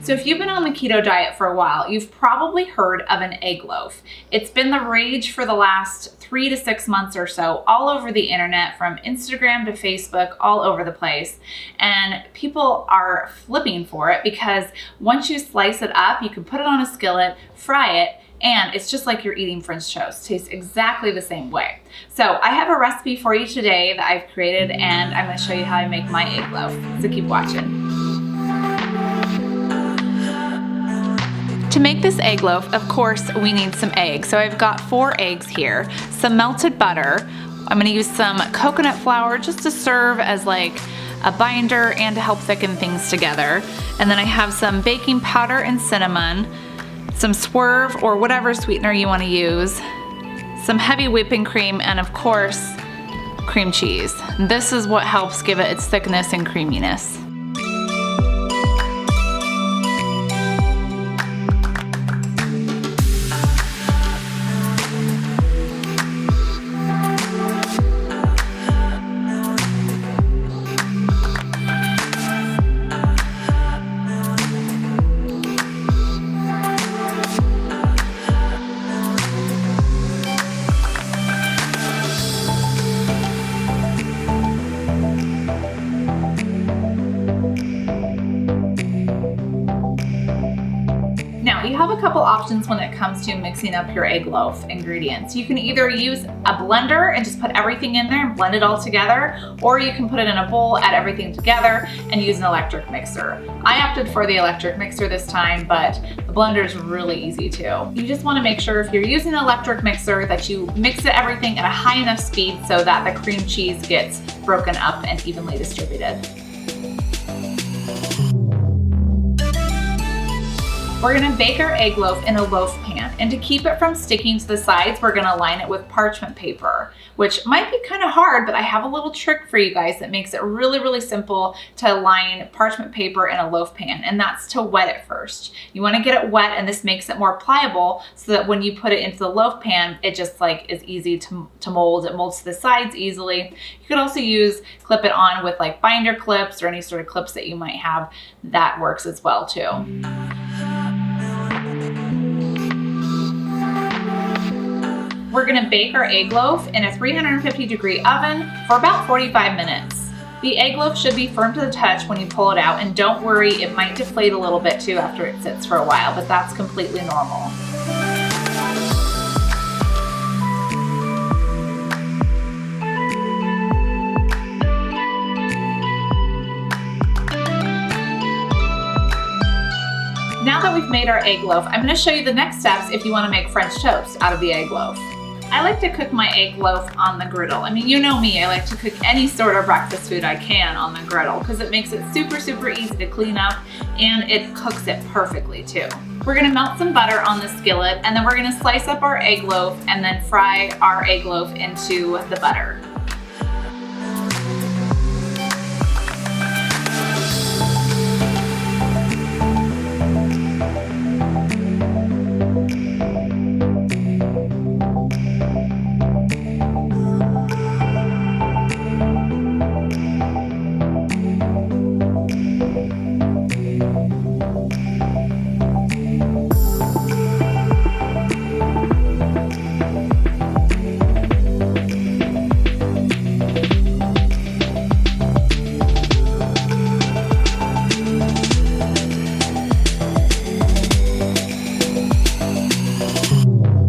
So if you've been on the keto diet for a while, you've probably heard of an egg loaf. It's been the rage for the last 3 to 6 months or so, all over the internet, from Instagram to Facebook, all over the place. And people are flipping for it because once you slice it up, you can put it on a skillet, fry it, and it's just like you're eating French toast. Tastes exactly the same way. So I have a recipe for you today that I've created, and I'm gonna show you how I make my egg loaf. So keep watching. To make this egg loaf, of course, we need some eggs. So I've got 4 eggs here, some melted butter. I'm gonna use some coconut flour just to serve as like a binder and to help thicken things together. And then I have some baking powder and cinnamon, some Swerve or whatever sweetener you wanna use, some heavy whipping cream, and of course, cream cheese. This is what helps give it its thickness and creaminess. Now, you have a couple options when it comes to mixing up your egg loaf ingredients. You can either use a blender and just put everything in there and blend it all together, or you can put it in a bowl, add everything together, and use an electric mixer. I opted for the electric mixer this time, but the blender is really easy too. You just want to make sure if you're using an electric mixer that you mix everything at a high enough speed so that the cream cheese gets broken up and evenly distributed. We're gonna bake our egg loaf in a loaf pan, and to keep it from sticking to the sides, we're gonna line it with parchment paper, which might be kind of hard, but I have a little trick for you guys that makes it really, really simple to line parchment paper in a loaf pan, and that's to wet it first. You wanna get it wet, and this makes it more pliable so that when you put it into the loaf pan, it just like is easy to mold. It molds to the sides easily. You could also clip it on with like binder clips or any sort of clips that you might have. That works as well too. We're gonna bake our egg loaf in a 350-degree oven for about 45 minutes. The egg loaf should be firm to the touch when you pull it out, and don't worry, it might deflate a little bit too after it sits for a while, but that's completely normal. Now that we've made our egg loaf, I'm gonna show you the next steps if you wanna make French toast out of the egg loaf. I like to cook my egg loaf on the griddle. I mean, you know me, I like to cook any sort of breakfast food I can on the griddle because it makes it super, super easy to clean up, and it cooks it perfectly too. We're gonna melt some butter on the skillet, and then we're gonna slice up our egg loaf and then fry our egg loaf into the butter.